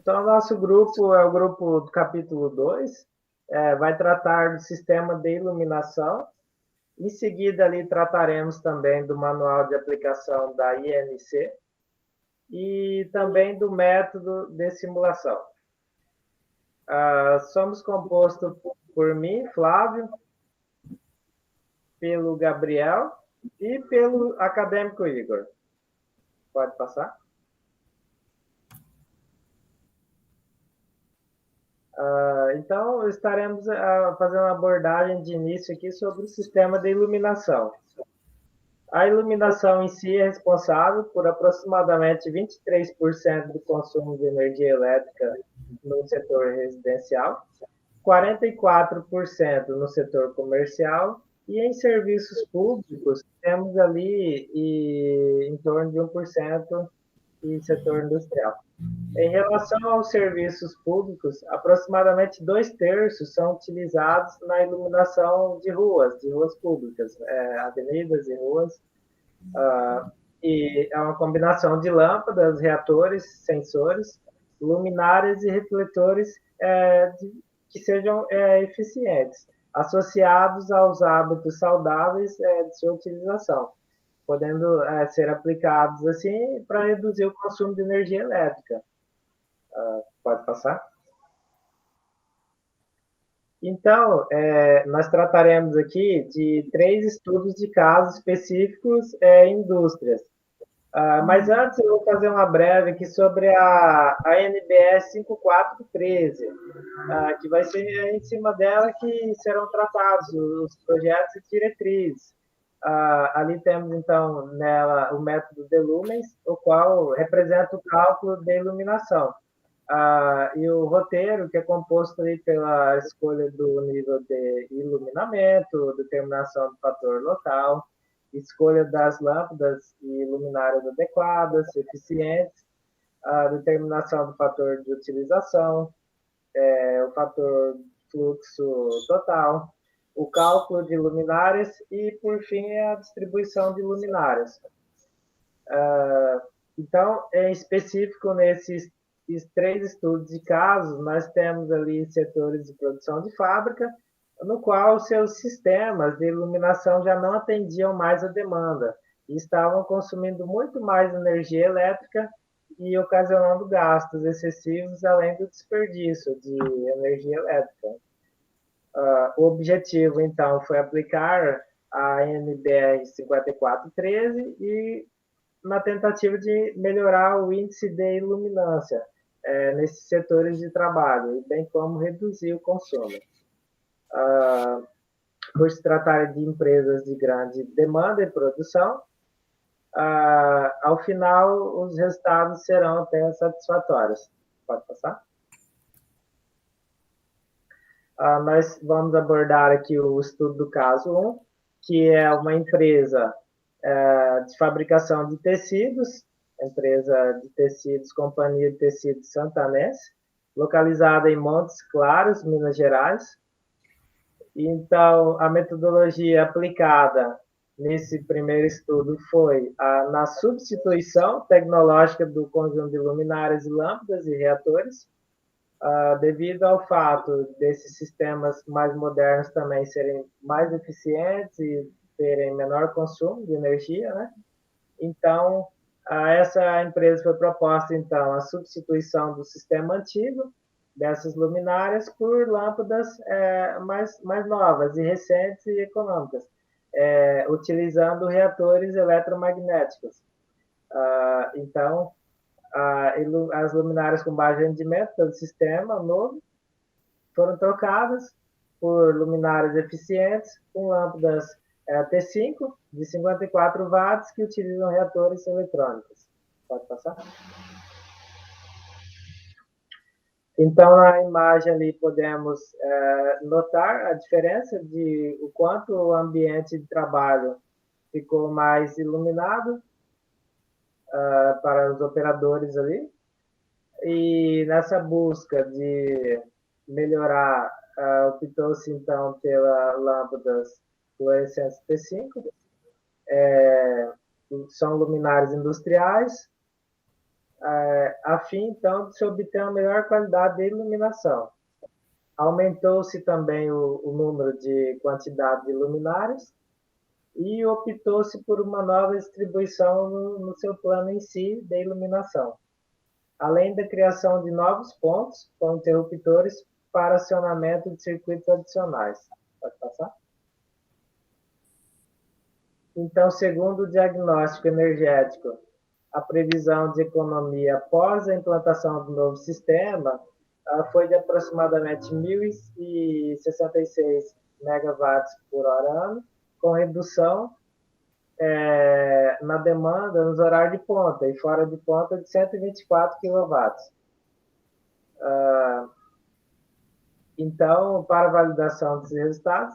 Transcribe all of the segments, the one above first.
Então, nosso grupo é o grupo do capítulo 2, vai tratar do sistema de iluminação. Em seguida, ali trataremos também do manual de aplicação da INC e também do método de simulação. Somos compostos por mim, Flávio, pelo Gabriel e pelo acadêmico Igor. Pode passar? Então, estaremos fazendo uma abordagem de início aqui sobre o sistema de iluminação. A iluminação em si é responsável por aproximadamente 23% do consumo de energia elétrica no setor residencial, 44% no setor comercial e em serviços públicos temos ali em torno de 1% em setor industrial. Em relação aos serviços públicos, aproximadamente 2/3 são utilizados na iluminação de ruas públicas, avenidas e ruas, e é uma combinação de lâmpadas, reatores, sensores, luminárias e refletores que sejam eficientes, associados aos hábitos saudáveis de sua utilização, podendo ser aplicados assim para reduzir o consumo de energia elétrica. Pode passar? Então, nós trataremos aqui de 3 estudos de casos específicos em indústrias. Mas antes eu vou fazer uma breve aqui sobre a NBS 5413, que vai ser em cima dela que serão tratados os projetos e diretrizes. Ali temos, então, nela o método de lumens, o qual representa o cálculo de iluminação. E o roteiro, que é composto ali pela escolha do nível de iluminamento, determinação do fator local, escolha das lâmpadas e luminárias adequadas, eficientes, a determinação do fator de utilização, o fator fluxo total, o cálculo de luminárias e, por fim, a distribuição de luminárias. Então, em específico, nesses 3 estudos de casos, nós temos ali setores de produção de fábrica, no qual seus sistemas de iluminação já não atendiam mais a demanda e estavam consumindo muito mais energia elétrica e ocasionando gastos excessivos, além do desperdício de energia elétrica. O objetivo, então, foi aplicar a NBR 5413 e na tentativa de melhorar o índice de iluminância nesses setores de trabalho, bem como reduzir o consumo. Por se tratar de empresas de grande demanda e produção, ao final os resultados serão até satisfatórios. Pode passar? Nós vamos abordar aqui o estudo do caso 1, que é uma empresa de fabricação de tecidos, empresa de tecidos, Companhia de Tecidos Santanense, localizada em Montes Claros, Minas Gerais. Então, a metodologia aplicada nesse primeiro estudo foi na substituição tecnológica do conjunto de luminárias e lâmpadas e reatores, devido ao fato desses sistemas mais modernos também serem mais eficientes e terem menor consumo de energia, né? Então, essa empresa foi proposta, então, a substituição do sistema antigo, dessas luminárias, por lâmpadas mais novas e recentes e econômicas, utilizando reatores eletromagnéticos. Então, as luminárias com baixo rendimento do sistema novo foram trocadas por luminárias eficientes com lâmpadas T5 de 54 watts que utilizam reatores eletrônicos. Pode passar? Então, na imagem ali podemos notar a diferença de o quanto o ambiente de trabalho ficou mais iluminado para os operadores ali. E nessa busca de melhorar, optou-se então pela lâmpadas fluorescentes T5, são luminárias industriais, a fim, então, de se obter uma melhor qualidade de iluminação. Aumentou-se também o número de quantidade de luminárias e optou-se por uma nova distribuição no seu plano em si de iluminação, além da criação de novos pontos com interruptores para acionamento de circuitos adicionais. Pode passar? Então, segundo o diagnóstico energético, a previsão de economia após a implantação do novo sistema foi de aproximadamente 1.066 megawatts por hora ano, com redução na demanda nos horários de ponta e fora de ponta de 124 quilowatts. Então, para validação desses resultados,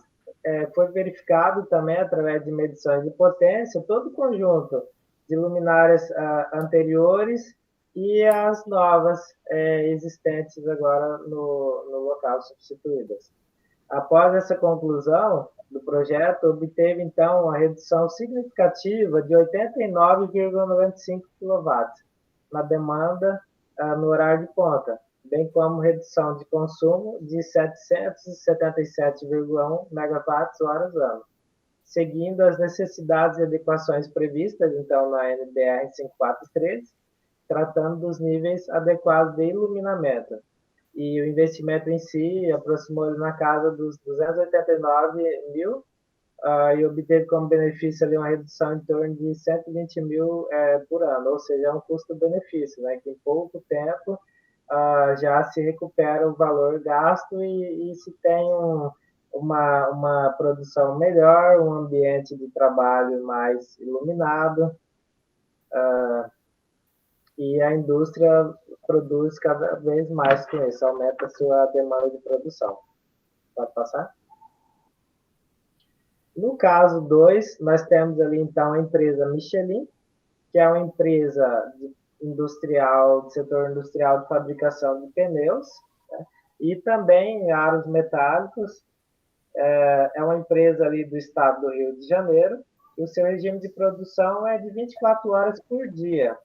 foi verificado também, através de medições de potência, todo o conjunto de luminárias anteriores e as novas existentes agora no local substituídas. Após essa conclusão do projeto, obteve, então, uma redução significativa de 89,95 kW na demanda no horário de ponta, bem como redução de consumo de 777,1 MWh, seguindo as necessidades e adequações previstas, então, na NBR 5413, tratando dos níveis adequados de iluminamento. E o investimento em si aproximou na casa dos 289 mil e obteve como benefício ali uma redução em torno de 120 mil por ano, ou seja, é um custo-benefício, né, que em pouco tempo já se recupera o valor gasto e se tem uma produção melhor, um ambiente de trabalho mais iluminado, e a indústria produz cada vez mais com isso, aumenta a sua demanda de produção. Pode passar? No caso 2, nós temos ali então a empresa Michelin, que é uma empresa industrial, do setor industrial de fabricação de pneus, né? E também aros metálicos. É uma empresa ali do estado do Rio de Janeiro, e o seu regime de produção é de 24 horas por dia,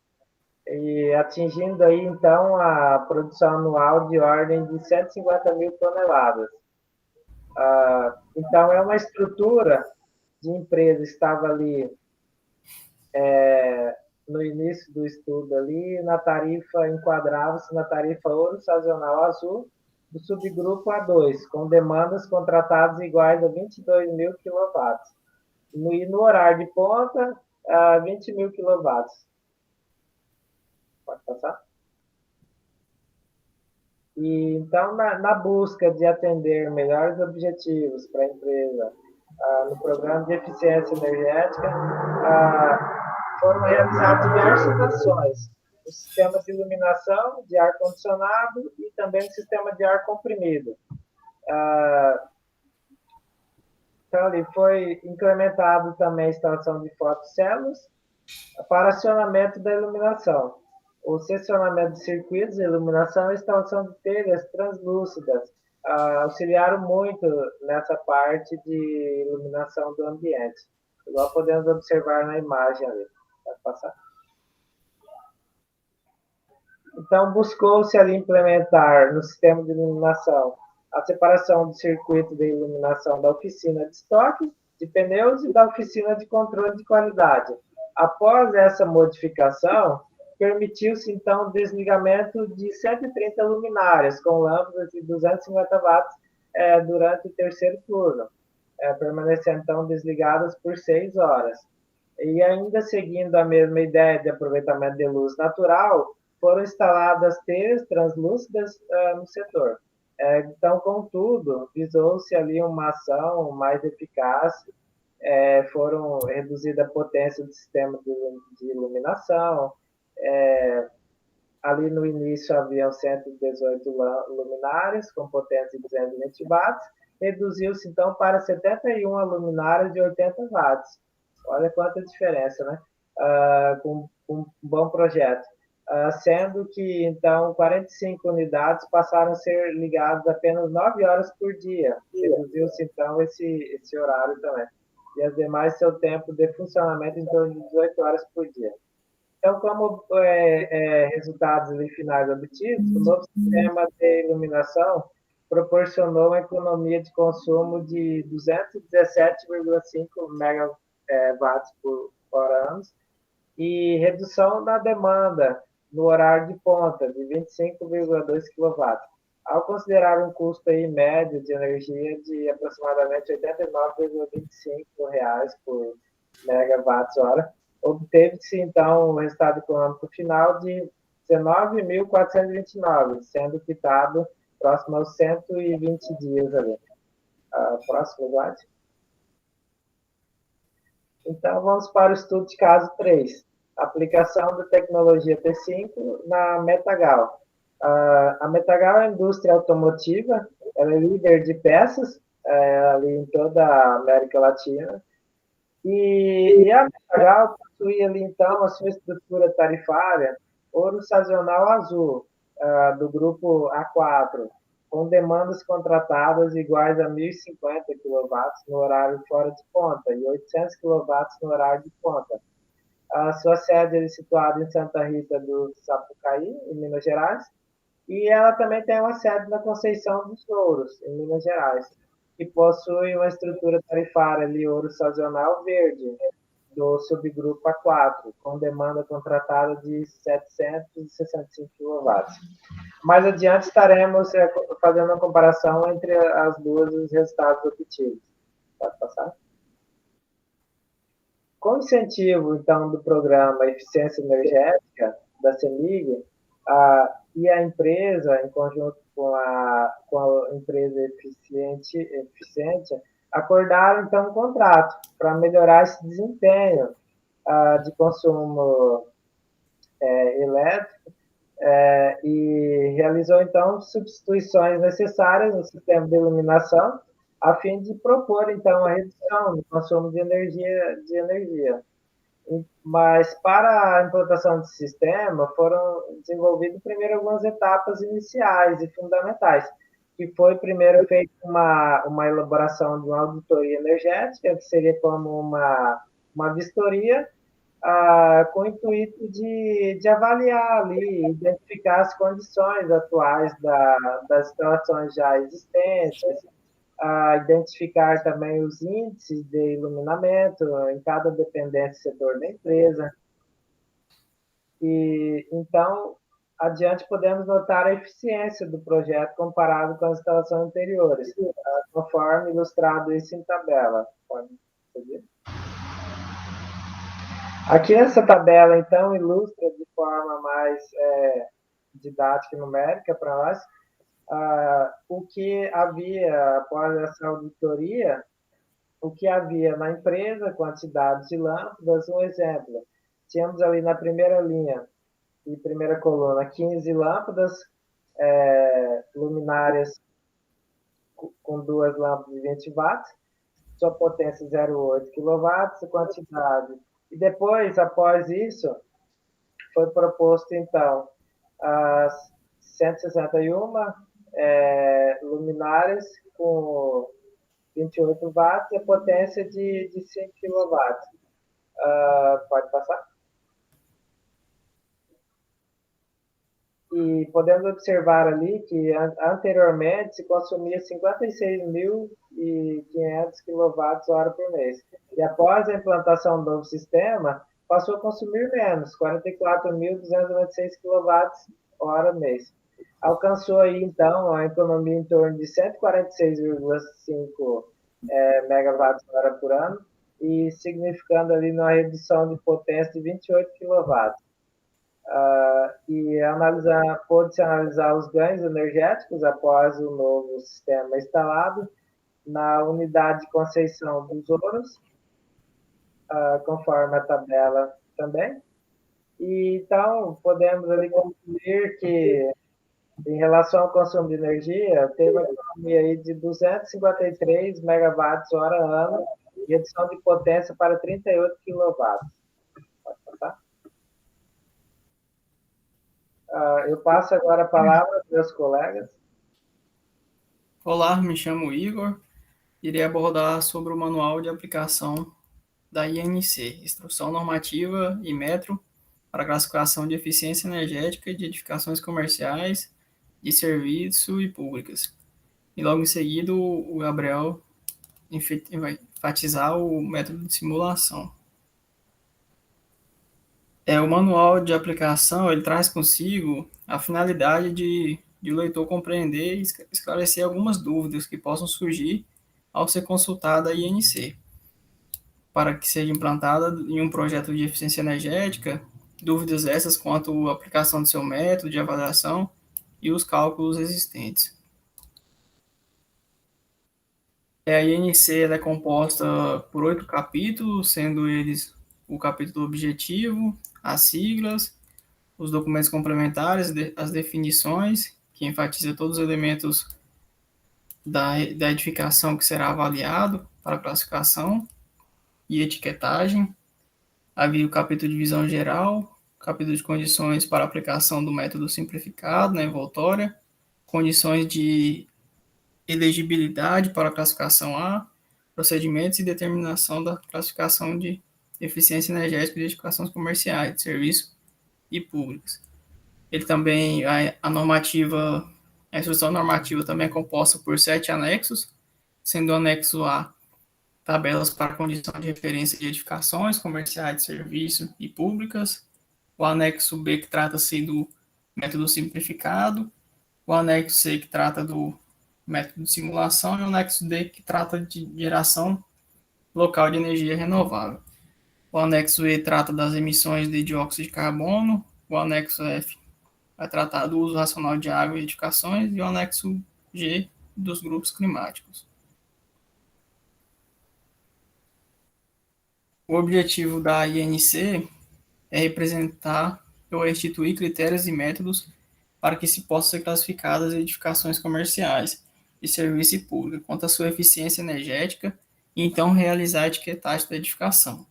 e atingindo aí então a produção anual de ordem de 150 mil toneladas. Então é uma estrutura de empresa, estava ali no início do estudo ali, na tarifa, enquadrava-se na tarifa ouro sazonal azul, do subgrupo A2, com demandas contratadas iguais a 22 mil quilowatts. E no horário de ponta, 20 mil quilowatts. Pode passar? E, então, na busca de atender melhores objetivos para a empresa no programa de eficiência energética, foram realizadas diversas ações. O sistema de iluminação, de ar-condicionado e também o sistema de ar comprimido. Então, ali foi incrementado também a instalação de fotocélulas para acionamento da iluminação, o seccionamento de circuitos de iluminação e a instalação de telhas translúcidas auxiliaram muito nessa parte de iluminação do ambiente, igual podemos observar na imagem ali. Pode passar? Então, buscou-se ali implementar no sistema de iluminação a separação do circuito de iluminação da oficina de estoque de pneus e da oficina de controle de qualidade. Após essa modificação, permitiu-se, então, o desligamento de 130 luminárias com lâmpadas de 250 watts durante o terceiro turno, permanecendo, então, desligadas por 6 horas. E ainda seguindo a mesma ideia de aproveitamento de luz natural, foram instaladas telhas translúcidas no setor. Então, contudo, visou-se ali uma ação mais eficaz, foram reduzida a potência do sistema de iluminação, ali no início haviam 118 luminárias com potência de 220 watts, reduziu-se então para 71 luminárias de 80 watts. Olha quanta diferença, né? Com um bom projeto. Sendo que, então, 45 unidades passaram a ser ligadas apenas 9 horas por dia. Reduziu-se, então, esse horário também. E as demais, seu tempo de funcionamento em torno de 18 horas por dia. Então, como resultados ali finais obtidos, o novo sistema de iluminação proporcionou uma economia de consumo de 217,5 megawatts por ano e redução da demanda no horário de ponta de 25,2 kW, ao considerar um custo aí médio de energia de aproximadamente R$ 89,25 por megawatt-hora, obteve-se então o resultado econômico final de 19.429, sendo quitado próximo aos 120 dias ali. Próximo slide. Então, vamos para o estudo de caso 3. Aplicação da tecnologia T5 na Metagal. A Metagal é a indústria automotiva, ela é líder de peças ali em toda a América Latina. E a Metagal possui ali, então, a sua estrutura tarifária ouro sazonal azul, do grupo A4, com demandas contratadas iguais a 1.050 kW no horário fora de ponta e 800 kW no horário de ponta. A sua sede é situada em Santa Rita do Sapucaí, em Minas Gerais, e ela também tem uma sede na Conceição dos Ouros, em Minas Gerais, que possui uma estrutura tarifária ali, ouro sazonal verde, do subgrupo A4, com demanda contratada de 765 kW. Mais adiante estaremos fazendo uma comparação entre as duas os resultados obtidos. Pode passar? Com incentivo, então, do programa Eficiência Energética da CEMIG, e a empresa, em conjunto com a empresa eficiente, acordaram, então, um contrato para melhorar esse desempenho de consumo elétrico e realizou, então, substituições necessárias no sistema de iluminação a fim de propor, então, a redução do consumo de energia. Mas para a implantação desse sistema foram desenvolvidas primeiro algumas etapas iniciais e fundamentais, que foi primeiro feita uma elaboração de uma auditoria energética, que seria como uma vistoria, com o intuito de avaliar ali, identificar as condições atuais das instalações já existentes, identificar também os índices de iluminamento em cada dependência setor da empresa. E então, adiante podemos notar a eficiência do projeto comparado com as instalações anteriores, conforme ilustrado isso em tabela. Pode seguir. Aqui essa tabela, então, ilustra de forma mais didática e numérica para nós o que havia após essa auditoria, o que havia na empresa, quantidade de lâmpadas. Um exemplo, tínhamos ali na primeira linha e primeira coluna 15 lâmpadas luminárias com duas lâmpadas de 20 watts, sua potência 0,8 kW, quantidade. E depois, após isso, foi proposto, então, as 161 luminárias com 28 watts e a potência de 5 kW. Pode passar? E podemos observar ali que anteriormente se consumia 56.500 kWh por mês. E após a implantação do novo sistema, passou a consumir menos, 44.296 kWh mês. Alcançou aí, então, a economia em torno de 146,5 megawatts-hora por ano, e significando ali uma redução de potência de 28 kW. E pôde-se analisar os ganhos energéticos após o novo sistema instalado na unidade de Conceição dos Ouros, conforme a tabela também. E, então, podemos ali concluir que, em relação ao consumo de energia, teve uma economia aí de 253 megawatts-hora ano e redução de potência para 38 kW. Pode passar? Eu passo agora a palavra aos meus colegas. Olá, me chamo Igor. Irei abordar sobre o manual de aplicação da INC, Instrução Normativa e Metro para a classificação de eficiência energética de edificações comerciais, de serviço e públicas. E logo em seguida, o Gabriel vai enfatizar o método de simulação. O manual de aplicação ele traz consigo a finalidade de o leitor compreender e esclarecer algumas dúvidas que possam surgir ao ser consultada a INC, para que seja implantada em um projeto de eficiência energética, dúvidas essas quanto à aplicação do seu método de avaliação e os cálculos existentes. A INC ela é composta por 8 capítulos, sendo eles o capítulo objetivo, as siglas, os documentos complementares, as definições, que enfatiza todos os elementos da edificação que será avaliado para classificação e etiquetagem. Havia o capítulo de visão geral, capítulo de condições para aplicação do método simplificado na envoltória, condições de elegibilidade para a classificação A, procedimentos e determinação da classificação de eficiência energética de edificações comerciais, de serviços e públicas. Ele também, a instrução normativa também é composta por 7 anexos, sendo o anexo A tabelas para condição de referência de edificações comerciais, de serviço e públicas, o anexo B que trata-se do método simplificado, o anexo C que trata do método de simulação e o anexo D que trata de geração local de energia renovável. O anexo E trata das emissões de dióxido de carbono, o anexo F vai tratar do uso racional de água e edificações e o anexo G dos grupos climáticos. O objetivo da INC é representar ou instituir critérios e métodos para que se possam ser classificadas edificações comerciais de serviço e público quanto à sua eficiência energética e então realizar a etiquetagem da edificação.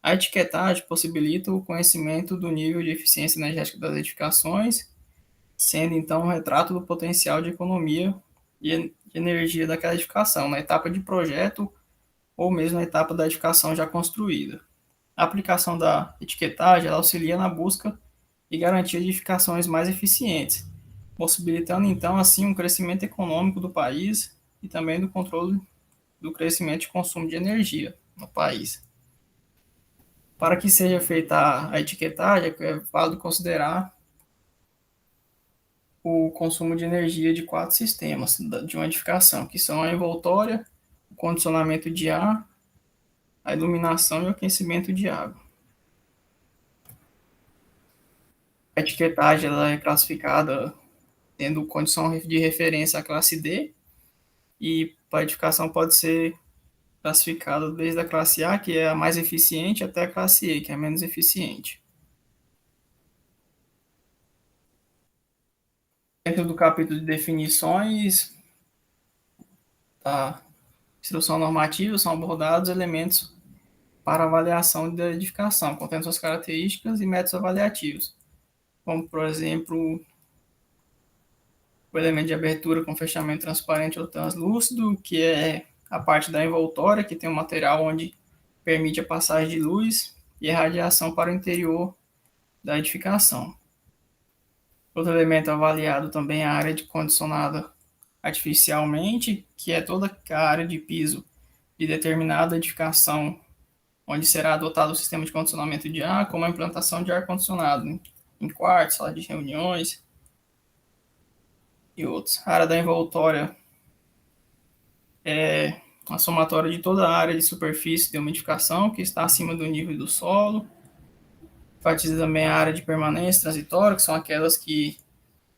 A etiquetagem possibilita o conhecimento do nível de eficiência energética das edificações, sendo então um retrato do potencial de economia de energia daquela edificação, na etapa de projeto ou mesmo na etapa da edificação já construída. A aplicação da etiquetagem ela auxilia na busca e garantia de edificações mais eficientes, possibilitando então assim um crescimento econômico do país e também do controle do crescimento de consumo de energia no país. Para que seja feita a etiquetagem, é válido considerar o consumo de energia de 4 sistemas de uma edificação, que são a envoltória, o condicionamento de ar, a iluminação e o aquecimento de água. A etiquetagem ela é classificada tendo condição de referência à classe D, e a edificação pode ser classificada desde a classe A, que é a mais eficiente, até a classe E, que é a menos eficiente. Dentro do capítulo de definições da instrução normativa, são abordados elementos para avaliação da edificação, contendo suas características e métodos avaliativos, como, por exemplo, o elemento de abertura com fechamento transparente ou translúcido, que é a parte da envoltória, que tem um material onde permite a passagem de luz e a radiação para o interior da edificação. Outro elemento avaliado também é a área de condicionada artificialmente, que é toda a área de piso de determinada edificação, onde será adotado o sistema de condicionamento de ar, como a implantação de ar-condicionado em quartos, sala de reuniões e outros. A área da envoltória é a somatória de toda a área de superfície de umidificação que está acima do nível do solo. Enfatiza também a área de permanência transitória, que são aquelas que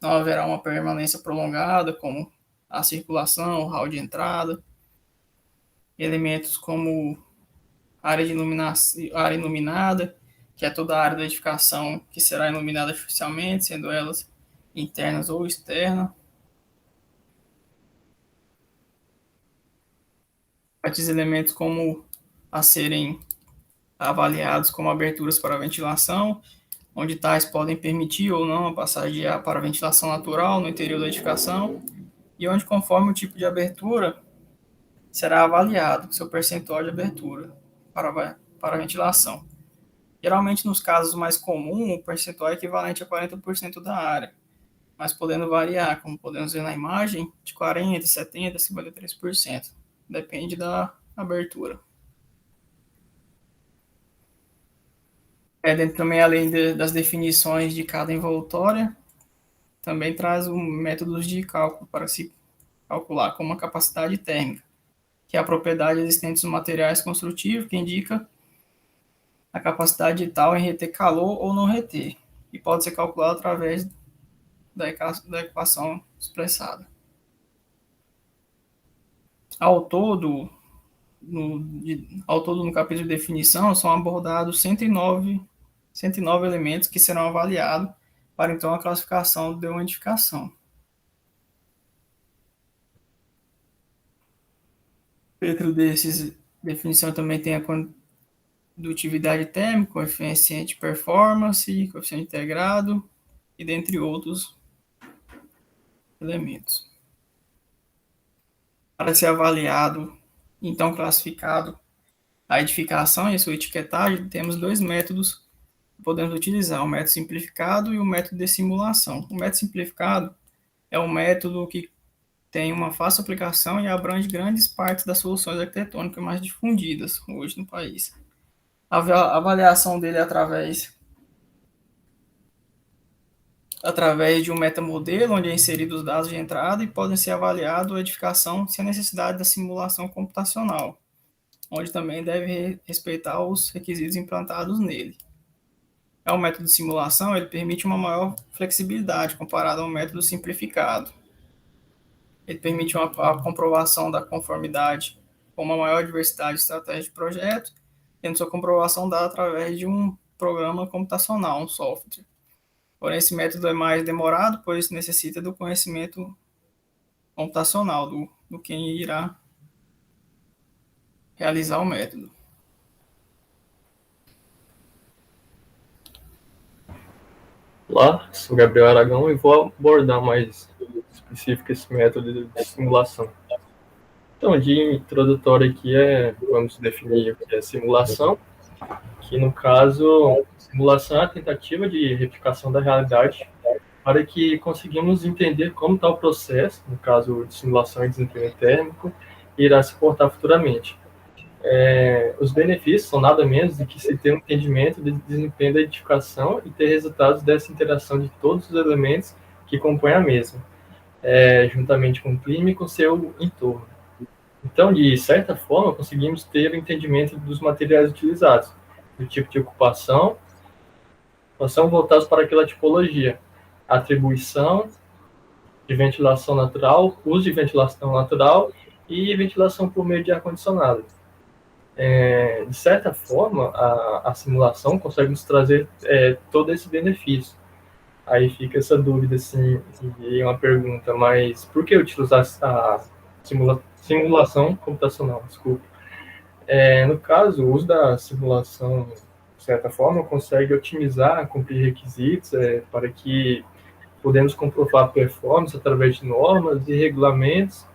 não haverá uma permanência prolongada, como a circulação, o hall de entrada. Elementos como área de iluminação, área iluminada, que é toda a área da edificação que será iluminada artificialmente, sendo elas internas ou externas. Esses elementos como a serem avaliados como aberturas para ventilação, onde tais podem permitir ou não a passagem de ar para ventilação natural no interior da edificação, e onde, conforme o tipo de abertura, será avaliado seu percentual de abertura para a ventilação. Geralmente, nos casos mais comuns, o percentual é equivalente a 40% da área, mas podendo variar, como podemos ver na imagem, de 40%, 70%, 53%. Depende da abertura. Dentro também, além das definições de cada envoltória, também traz métodos de cálculo para se calcular, como a capacidade térmica, que é a propriedade existente dos materiais construtivos, que indica a capacidade tal em reter calor ou não reter, e pode ser calculado através da equação expressada. Ao todo, no capítulo de definição, são abordados 109 elementos que serão avaliados para, então, a classificação de uma edificação. Dentro desses, definição também tem a condutividade térmica, coeficiente de performance, coeficiente integrado, e dentre outros elementos. Para ser avaliado, então classificado, a edificação e a sua etiquetagem, temos dois métodos que podemos utilizar, o método simplificado e o método de simulação. O método simplificado é um método que tem uma fácil aplicação e abrange grandes partes das soluções arquitetônicas mais difundidas hoje no país. A avaliação dele é através de um metamodelo, onde é inserido os dados de entrada e podem ser avaliados a edificação sem a necessidade da simulação computacional, onde também deve respeitar os requisitos implantados nele. O método de simulação, ele permite uma maior flexibilidade comparado ao método simplificado. Ele permite a comprovação da conformidade com uma maior diversidade de estratégias de projeto, tendo sua comprovação dada através de um programa computacional, um software. Porém, esse método é mais demorado, pois necessita do conhecimento computacional do quem irá realizar o método. Olá, sou Gabriel Aragão e vou abordar mais específico esse método de simulação. Então, de introdutório aqui vamos definir o que é simulação, que no caso, simulação é a tentativa de replicação da realidade para que conseguimos entender como está o processo, no caso de simulação e desempenho térmico, irá se portar futuramente. Os benefícios são nada menos do que se ter um entendimento do desempenho da edificação e ter resultados dessa interação de todos os elementos que compõem a mesma, juntamente com o clima e com seu entorno. Então, de certa forma, conseguimos ter o entendimento dos materiais utilizados, do tipo de ocupação voltados para aquela tipologia, atribuição de ventilação natural, uso de ventilação natural e ventilação por meio de ar-condicionado. De certa forma, a simulação consegue nos trazer todo esse benefício. Aí fica essa dúvida, assim, e uma pergunta, mas por que utilizar a simulação computacional? Desculpa. No caso, o uso da simulação, de certa forma, consegue otimizar, cumprir requisitos para que podemos comprovar performance através de normas e regulamentos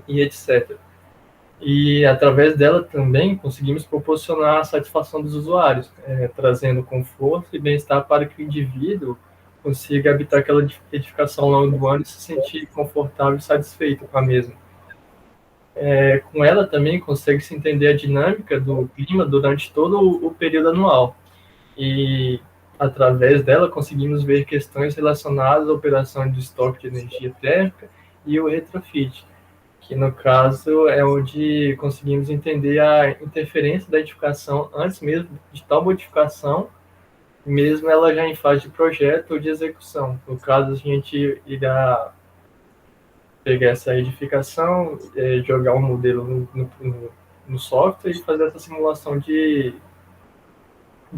e etc. E, através dela, também conseguimos proporcionar a satisfação dos usuários, trazendo conforto e bem-estar para que o indivíduo consiga habitar aquela edificação ao longo do ano e se sentir confortável e satisfeito com a mesma. Com ela também consegue-se entender a dinâmica do clima durante todo o período anual. E, através dela, conseguimos ver questões relacionadas à operação de estoque de energia térmica e o retrofit, que no caso é onde conseguimos entender a interferência da edificação antes mesmo de tal modificação, mesmo ela já em fase de projeto ou de execução. No caso, a gente irá pegar essa edificação, jogar um modelo no software e fazer essa simulação de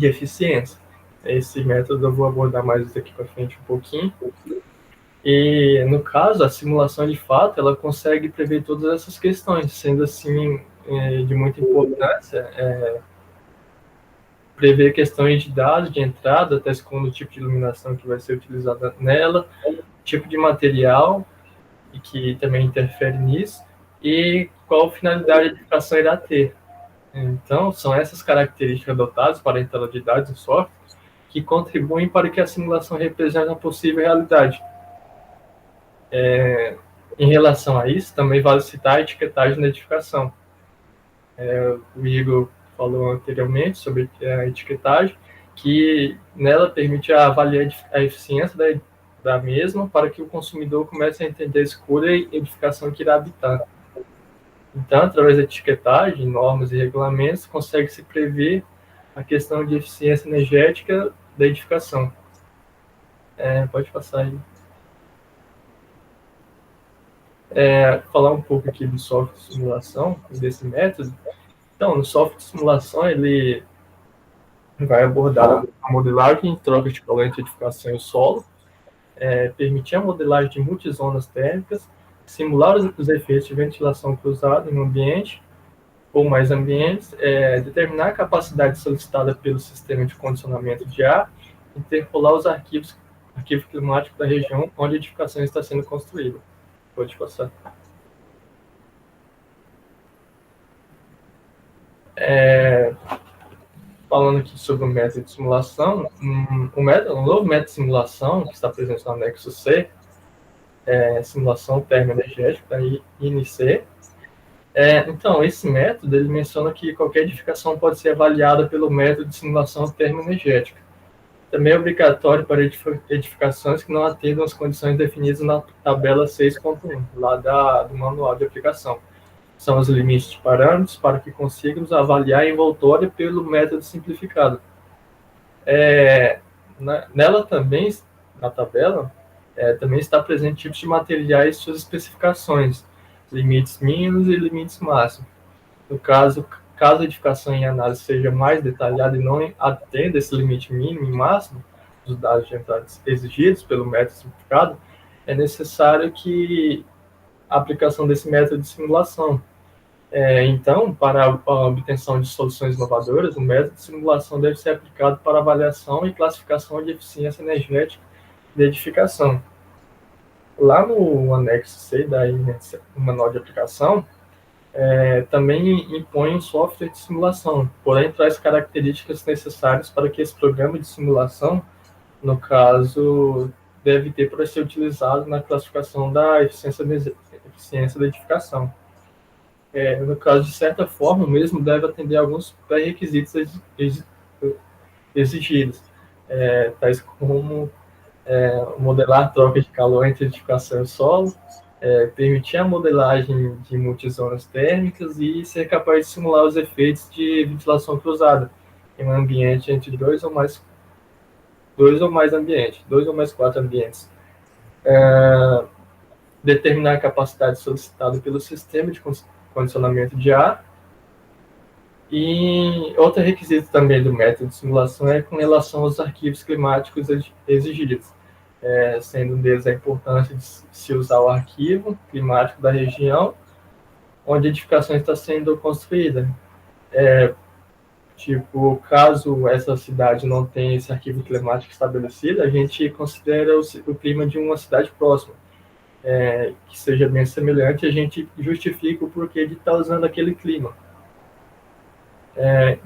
eficiência. Esse método eu vou abordar mais daqui para frente um pouquinho. E, no caso, a simulação, de fato, ela consegue prever todas essas questões, sendo assim de muita importância prever questões de dados de entrada, até segundo o tipo de iluminação que vai ser utilizada nela, tipo de material, e que também interfere nisso, e qual finalidade a edificação irá ter. Então, são essas características adotadas para a entrada de dados em software que contribuem para que a simulação represente uma possível realidade. Em relação a isso, também vale citar a etiquetagem da edificação. O Igor falou anteriormente sobre a etiquetagem, que nela permite avaliar a eficiência da mesma para que o consumidor comece a entender a escolha e edificação que irá habitar. Então, através da etiquetagem, normas e regulamentos, consegue-se prever a questão de eficiência energética da edificação. Pode passar aí. Falar um pouco aqui do software de simulação, desse método. Então, no software de simulação, ele vai abordar a modelagem, troca de calor entre edificação e o solo, permitir a modelagem de multizonas térmicas, simular os efeitos de ventilação cruzada em um ambiente ou mais ambientes, determinar a capacidade solicitada pelo sistema de condicionamento de ar, interpolar os arquivo climático da região onde a edificação está sendo construída. Pode passar. Falando aqui sobre o método de simulação, um novo método de simulação que está presente no anexo C, simulação termoenergética, da INC. Então, esse método, ele menciona que qualquer edificação pode ser avaliada pelo método de simulação termoenergética. Também é obrigatório para edificações que não atendam as condições definidas na tabela 6.1, lá do manual de aplicação. São os limites de parâmetros para que consigamos avaliar a envoltória pelo método simplificado. Nela também, na tabela, também está presente tipos de materiais e suas especificações, limites mínimos e limites máximos. No caso a edificação em análise seja mais detalhada e não atenda esse limite mínimo e máximo dos dados de entrada exigidos pelo método simplificado, é necessário que a aplicação desse método de simulação. Então, para a obtenção de soluções inovadoras, o método de simulação deve ser aplicado para avaliação e classificação de eficiência energética de edificação. Lá no anexo C da manual de aplicação, também impõe um software de simulação, porém traz características necessárias para que esse programa de simulação, no caso, deve ter para ser utilizado na classificação da eficiência da edificação. No caso, de certa forma, o mesmo deve atender alguns pré-requisitos exigidos, tais como modelar troca de calor entre edificação e solo, permitir a modelagem de multizonas térmicas e ser capaz de simular os efeitos de ventilação cruzada em um ambiente entre dois ou mais quatro ambientes. Determinar a capacidade solicitada pelo sistema de condicionamento de ar. E outro requisito também do método de simulação é com relação aos arquivos climáticos exigidos, sendo um deles a importância de se usar o arquivo climático da região onde a edificação está sendo construída. Caso essa cidade não tenha esse arquivo climático estabelecido, a gente considera o clima de uma cidade próxima, que seja bem semelhante, a gente justifica o porquê de estar usando aquele clima.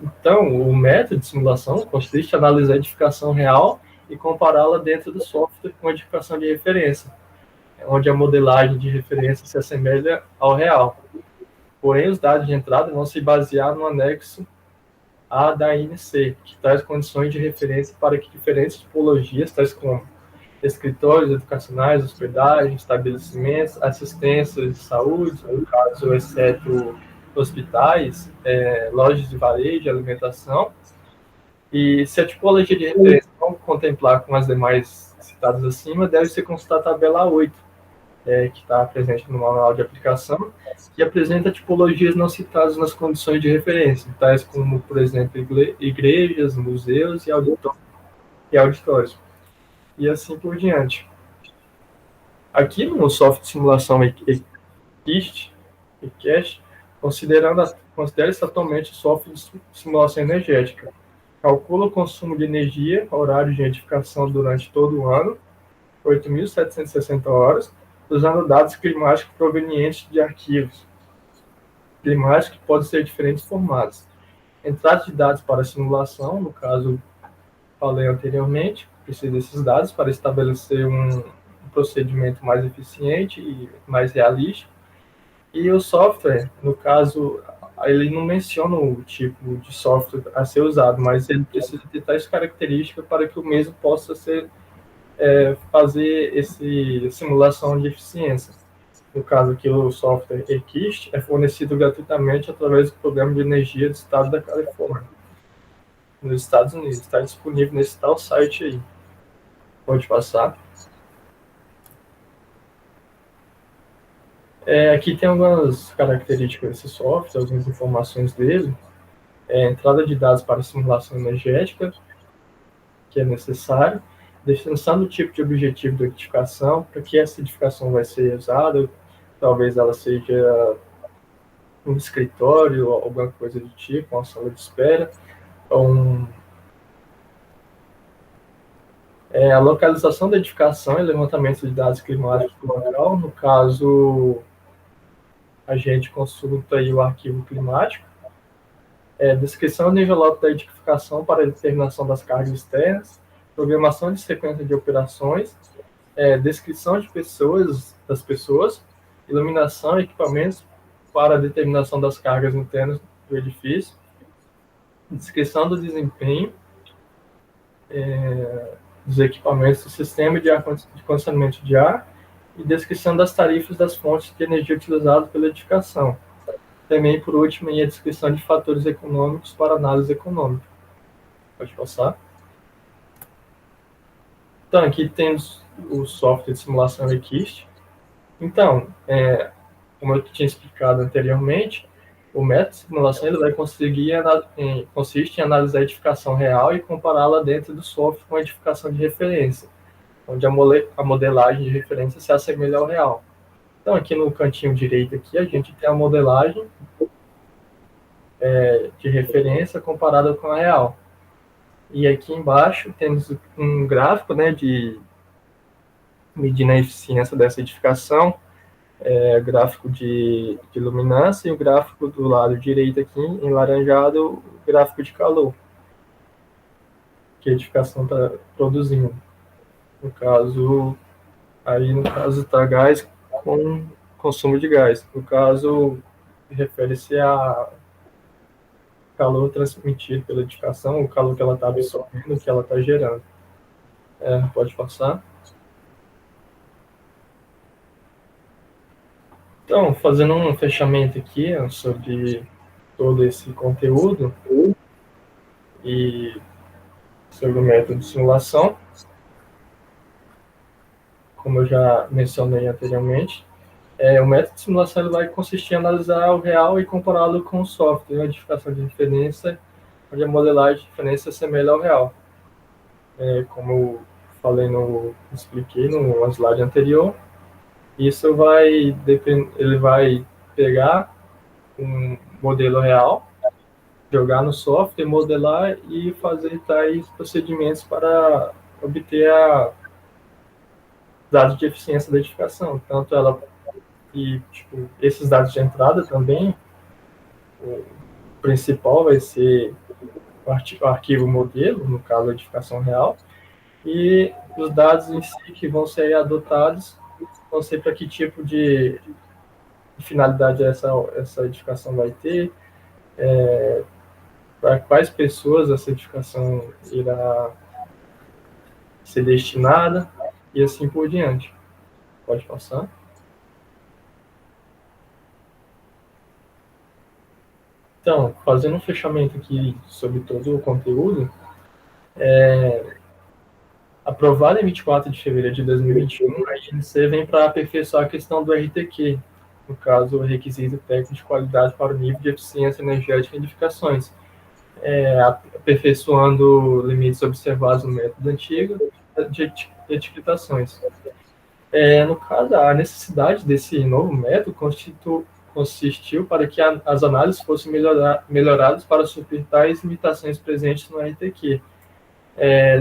Então, o método de simulação consiste em analisar a edificação real e compará-la dentro do software com a edificação de referência, onde a modelagem de referência se assemelha ao real. Porém, os dados de entrada vão se basear no anexo A da INC, que traz condições de referência para que diferentes tipologias, tais como escritórios educacionais, hospedagem, estabelecimentos, assistências de saúde, no caso, exceto hospitais, lojas de varejo, alimentação, e se a tipologia de referência não contemplar com as demais citadas acima, deve ser consultada a tabela 8, que está presente no manual de aplicação, que apresenta tipologias não citadas nas condições de referência, tais como, por exemplo, igrejas, museus e auditórios, e assim por diante. Aqui no software de simulação ECAST, considera-se atualmente o software de simulação energética. Calcula o consumo de energia, horário de edificação durante todo o ano, 8.760 horas, usando dados climáticos provenientes de arquivos climáticos que podem ser de diferentes formatos. entrada de dados para a simulação, no caso, falei anteriormente, precisa desses dados para estabelecer um procedimento mais eficiente e mais realista. E o software, no caso, ele não menciona o tipo de software a ser usado, mas ele precisa ter tais características para que o mesmo possa ser fazer essa simulação de eficiência. No caso aqui, o software EQIST é fornecido gratuitamente através do Programa de Energia do Estado da Califórnia, nos Estados Unidos. Está disponível nesse tal site aí. Pode passar. Aqui tem algumas características desse software, algumas informações dele. Entrada de dados para simulação energética, que é necessário. Definição do tipo de objetivo da edificação, para que essa edificação vai ser usada. Talvez ela seja um escritório, alguma coisa do tipo, uma sala de espera, ou a localização da edificação e levantamento de dados climáticos do local. No caso, a gente consulta aí o arquivo climático. Descrição do envelope da edificação para a determinação das cargas externas, programação de sequência de operações, descrição de das pessoas, iluminação e equipamentos para a determinação das cargas internas do edifício, descrição do desempenho dos equipamentos do sistema de condicionamento de ar e descrição das tarifas das fontes de energia utilizadas pela edificação. Também, por último, a descrição de fatores econômicos para análise econômica. Pode passar. Então, aqui temos o software de simulação EQIST. Então, como eu tinha explicado anteriormente, o método de simulação ele vai consiste em analisar a edificação real e compará-la dentro do software com a edificação de referência, onde a modelagem de referência se assemelha ao real. Então, aqui no cantinho direito, aqui, a gente tem a modelagem de referência comparada com a real. E aqui embaixo temos um gráfico, de medindo a eficiência dessa edificação, gráfico de luminância, e o gráfico do lado direito aqui, em laranjado, o gráfico de calor que a edificação está produzindo. No caso está gás com consumo de gás. No caso, refere-se a calor transmitido pela edificação, o calor que ela está absorvendo, que ela está gerando. Pode passar. Então, fazendo um fechamento aqui sobre todo esse conteúdo e sobre o método de simulação, como eu já mencionei anteriormente, o método de simulação ele vai consistir em analisar o real e compará-lo com o software, a edificação de referência, onde a modelagem de referência assemelha ao real. Como eu expliquei no slide anterior, isso ele vai pegar um modelo real, jogar no software, modelar e fazer tais procedimentos para obter dados de eficiência da edificação. Tanto ela esses dados de entrada também, o principal vai ser o arquivo modelo, no caso a edificação real, e os dados em si que vão ser adotados vão ser para que tipo de finalidade essa edificação vai ter, para quais pessoas essa edificação irá ser destinada, e assim por diante. Pode passar. Então, fazendo um fechamento aqui sobre todo o conteúdo, aprovado em 24 de fevereiro de 2021, a INC vem para aperfeiçoar a questão do RTQ, no caso, o requisito técnico de qualidade para o nível de eficiência energética em edificações, aperfeiçoando limites observados no método antigo de etiquetações. No caso, a necessidade desse novo método consistiu para que as análises fossem melhoradas para suprir tais limitações presentes no RTQ.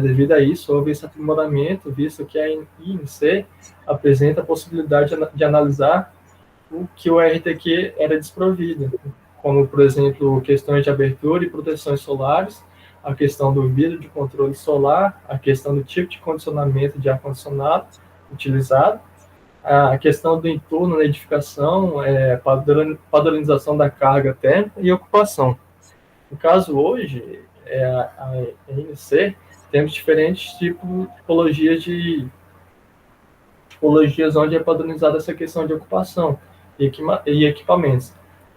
Devido a isso, houve esse aprimoramento, visto que a INC apresenta a possibilidade de analisar o que o RTQ era desprovido, como, por exemplo, questões de abertura e proteções solares, a questão do vidro de controle solar, a questão do tipo de condicionamento de ar-condicionado utilizado, a questão do entorno na edificação, padronização da carga térmica e ocupação. No caso, hoje, a NC, temos diferentes tipologias onde é padronizada essa questão de ocupação e equipamentos.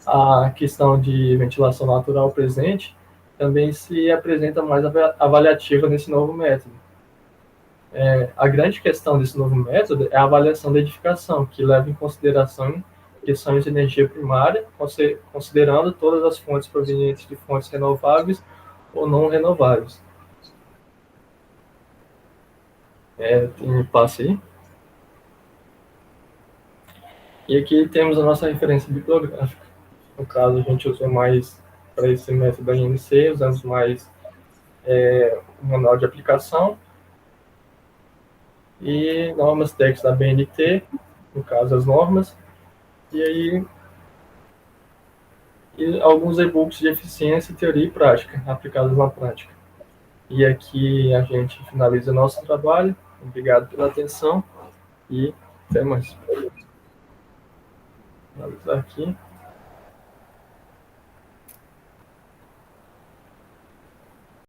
A questão de ventilação natural presente também se apresenta mais avaliativa nesse novo método. A grande questão desse novo método é a avaliação da edificação, que leva em consideração questões de energia primária, considerando todas as fontes provenientes de fontes renováveis ou não renováveis. Tem um passo aí. E aqui temos a nossa referência bibliográfica. No caso, a gente usou mais para esse método da INC, usamos mais o manual de aplicação e normas técnicas da BNT, no caso as normas, e alguns e-books de eficiência, teoria e prática, aplicados na prática. E aqui a gente finaliza nosso trabalho. Obrigado pela atenção e até mais. Vou finalizar aqui.